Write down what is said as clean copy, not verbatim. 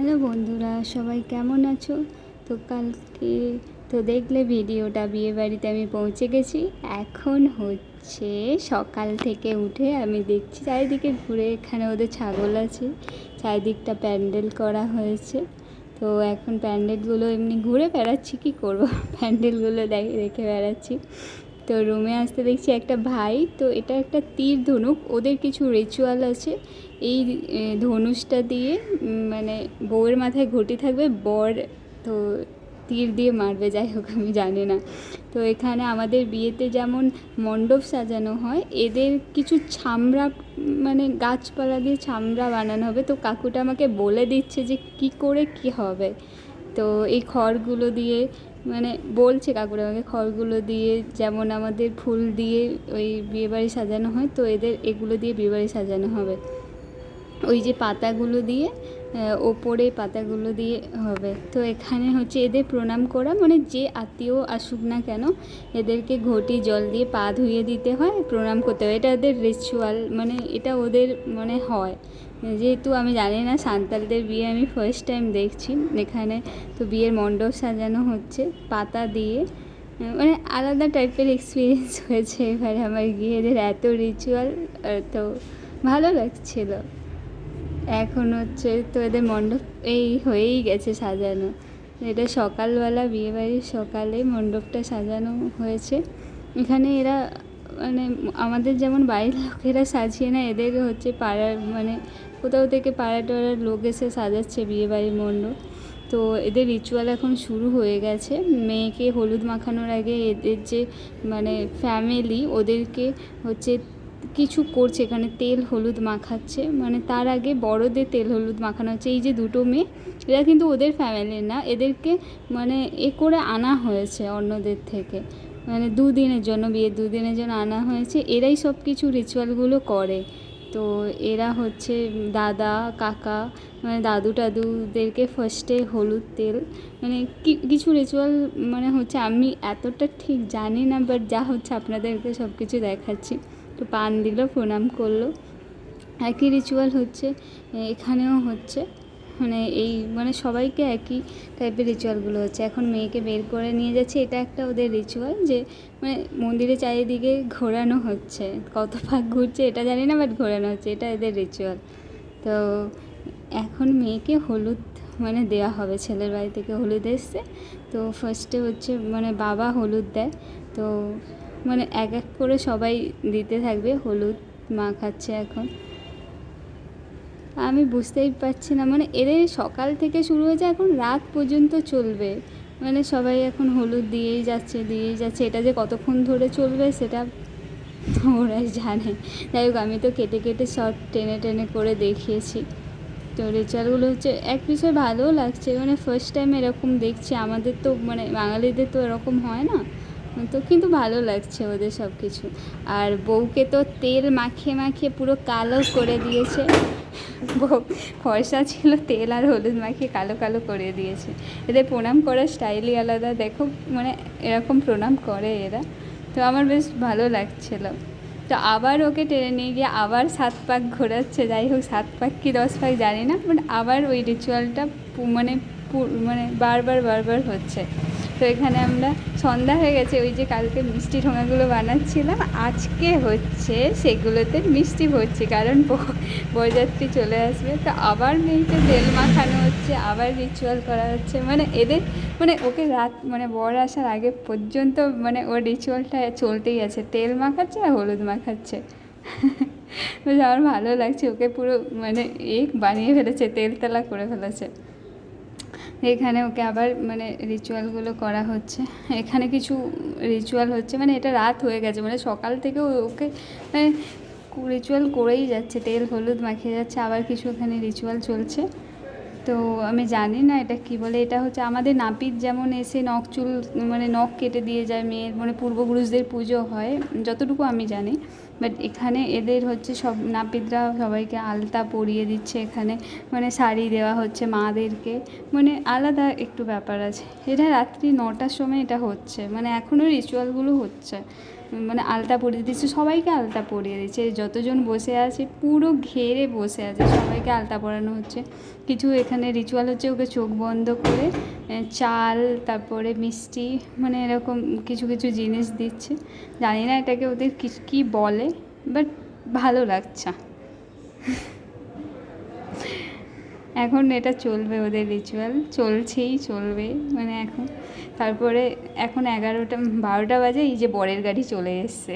Hello বন্ধুরা, সবাই কেমন আছো? তো কালকে তো দেখলে ভিডিওটা, বিয়েবাড়িতে আমি পৌঁছে গেছি। এখন হচ্ছে সকাল থেকে উঠে আমি দেখছি চারিদিকে ঘুরে, এখানে ওদের ছাগল আছে, চারিদিকটা প্যান্ডেল করা হয়েছে। তো এখন প্যান্ডেলগুলো এমনি ঘুরে বেড়াচ্ছি, কী করবো প্যান্ডেলগুলো দেখে বেড়াচ্ছি। তো রুমে আসতে দেখছি একটা ভাই, তো এটা একটা তীর ধনুক, ওদের কিছু রিচুয়াল আছে। এই ধনুষটা দিয়ে মানে বউয়ের মাথায় ঘটি থাকবে, বর তো তীর দিয়ে মারবে, যাই হোক আমি জানি না। তো এখানে আমাদের বিয়েতে যেমন মণ্ডপ সাজানো হয়, এদের কিছু ছামড়া মানে গাছপালা দিয়ে ছামড়া বানানো হবে। তো কাকুটা আমাকে বলে দিচ্ছে যে কি করে কি হবে। তো এই খড়গুলো দিয়ে মানে বলছে কাকুরা আমাকে, খড়গুলো দিয়ে যেমন আমাদের ফুল দিয়ে ওই বিয়েবাড়ি সাজানো হয়, তো এদের এগুলো দিয়ে বিয়েবাড়ি সাজানো হবে। ওই যে পাতাগুলো দিয়ে ওপরে পাতাগুলো দিয়ে হবে। তো এখানে হচ্ছে এদের প্রণাম করা, মানে যে আত্মীয় আসুক না কেন এদেরকে ঘটি জল দিয়ে পা ধুইয়ে দিতে হয়, প্রণাম করতে হয়। এটা ওদের রিচুয়াল, মানে এটা ওদের মানে হয়। যেহেতু আমি জানি না, সাঁওতালদের বিয়ে আমি ফার্স্ট টাইম দেখছি এখানে। তো বিয়ের মণ্ডপ সাজানো হচ্ছে পাতা দিয়ে, মানে আলাদা টাইপের এক্সপিরিয়েন্স হয়েছে এবারে আমার গিয়ে। এদের এত রিচুয়াল, তো ভালো লাগছিলো। এখন হচ্ছে তো এদের মণ্ডপ এই হয়েই গেছে সাজানো। এটা সকালবেলা, বিয়েবাড়ির সকালে মণ্ডপটা সাজানো হয়েছে। এখানে এরা মানে আমাদের যেমন বাড়ির লোকেরা সাজিয়ে না, এদের হচ্ছে পাড়ার মানে কোথাও থেকে পাড়া টাড়ার লোক এসে সাজাচ্ছে বিয়েবাড়ির মণ্ডপ। তো এদের রিচুয়াল এখন শুরু হয়ে গেছে। মেয়েকে হলুদ মাখানোর আগে এদের যে মানে ফ্যামিলি ওদেরকে হচ্ছে কিছু করছে, এখানে তেল হলুদ মাখাচ্ছে, মানে তার আগে বড়দের তেল হলুদ মাখানো হচ্ছে। এই যে দুটো মেয়ে, এরা কিন্তু ওদের ফ্যামিলির না, এদেরকে মানে করে আনা হয়েছে অন্যদের থেকে, মানে দুদিনের জন্য, বিয়ের দুদিনের জন্য আনা হয়েছে। এরাই সব কিছু রিচুয়ালগুলো করে। তো এরা হচ্ছে দাদা কাকা, মানে দাদু টাদুদেরকে ফার্স্টে হলুদ তেল মানে কিছু রিচুয়াল মানে হচ্ছে, আমি এতটা ঠিক জানি না, বাট যা হচ্ছে আপনাদেরকে সব কিছু দেখাচ্ছি। তো পান দিল, প্রণাম করলো, একই রিচুয়াল হচ্ছে এখানেও হচ্ছে। মানে এই মানে সবাইকে একই টাইপের রিচুয়ালগুলো হচ্ছে। এখন মেয়েকে বের করে নিয়ে যাচ্ছে, এটা একটা ওদের রিচুয়াল যে মানে মন্দিরে চারিদিকে ঘোরানো হচ্ছে, কত ভাগ ঘুরছে এটা জানি না, বাট ঘোরানো হচ্ছে, এটা এদের রিচুয়াল। তো এখন মেয়েকে হলুদ মানে দেওয়া হবে, ছেলের বাড়ি থেকে হলুদ এসছে। তো ফার্স্টে হচ্ছে মানে বাবা হলুদ দেয়, তো মানে এক এক করে সবাই দিতে থাকবে, হলুদ মাখাচ্ছে এখন। আমি বুঝতেই পারছি না, মানে এদের সকাল থেকে শুরু হয়েছে, এখন রাত পর্যন্ত চলবে। মানে সবাই এখন হলুদ দিয়েই যাচ্ছে, এটা যে কতক্ষণ ধরে চলবে সেটা ওরাই জানে। যাই হোক, আমি তো কেটে কেটে সব টেনে টেনে করে দেখিয়েছি। তো রিচুয়ালগুলো হচ্ছে এক বিষয় ভালোও লাগছে, মানে ফার্স্ট টাইম এরকম দেখছি। আমাদের তো মানে বাঙালিদের তো এরকম হয় না, তো কিন্তু ভালো লাগছে ওদের সব কিছু। আর বউকে তো তেল মাখিয়ে মাখিয়ে পুরো কালো করে দিয়েছে। বউ ফর্সা ছিল, তেল আর হলুদ মাখিয়ে কালো কালো করে দিয়েছে। এদের প্রণাম করার স্টাইলই আলাদা, দেখো মানে এরকম প্রণাম করে এরা। তো আমার বেশ ভালো লাগছিলো। তো আবার ওকে টেনে নিয়ে গিয়ে আবার 7 পাক ঘোরাচ্ছে। যাই হোক, 7 পাক কি 10 পাক জানি না, বাট আবার ওই রিচুয়ালটা মানে মানে বারবার হচ্ছে। তো এখানে আমরা সন্ধ্যা হয়ে গেছে, ওই যে কালকে মিষ্টি ঠোঙাগুলো বানাচ্ছিলাম, আজকে হচ্ছে সেগুলোতে মিষ্টি ভরছি, কারণ বরযাত্রী চলে আসবে। তো আবার মেয়েকে তেল মাখানো হচ্ছে, আবার রিচুয়াল করা হচ্ছে, মানে এদের মানে ওকে রাত মানে বর আসার আগে পর্যন্ত মানে ওর রিচুয়ালটা চলতেই আছে, তেল মাখাচ্ছে আর হলুদ মাখাচ্ছে। আমার ভালো লাগছে, ওকে পুরো মানে বানিয়ে ফেলেছে, তেলতেলা করে ফেলেছে। এখানে ওকে আবার মানে রিচুয়ালগুলো করা হচ্ছে। এখানে কিছু রিচুয়াল হচ্ছে, মানে এটা রাত হয়ে গেছে, মানে সকাল থেকে ওকে মানে রিচুয়াল করেই যাচ্ছে, তেল হলুদ মাখিয়ে যাচ্ছে, আবার কিছু এখানে রিচুয়াল চলছে। তো আমি জানি না এটা কী বলে। এটা হচ্ছে আমাদের নাপিত যেমন এসে নখ চুল মানে নখ কেটে দিয়ে যায় মেয়ের, মানে পূর্বপুরুষদের পুজো হয় যতটুকু আমি জানি। বাট এখানে এদের হচ্ছে সব নাপিতরা সবাইকে আলতা পরিয়ে দিচ্ছে, এখানে মানে শাড়ি দেওয়া হচ্ছে মাদেরকে, মানে আলাদা একটু ব্যাপার আছে। এটা রাত্রি 9টার সময় এটা হচ্ছে, মানে এখনও রিচুয়ালগুলো হচ্ছে। মানে আলতা পরিয়ে দিচ্ছে, সবাইকে আলতা পরিয়ে দিচ্ছে, যতজন বসে আছে পুরো ঘেরে বসে আছে, সবাইকে আলতা পরানো হচ্ছে। কিছু এখানে রিচুয়াল হচ্ছে, ওকে চোখ বন্ধ করে চাল, তারপরে মিষ্টি, মানে এরকম কিছু কিছু জিনিস দিচ্ছে। জানি না এটাকে ওদের কী বলে, বাট ভালো লাগছে। এখন এটা চলবে, ওদের রিচুয়াল চলছেই, চলবে মানে এখন। তারপরে এখন 11টা 12টা বাজে, এই যে বরের গাড়ি চলে এসছে।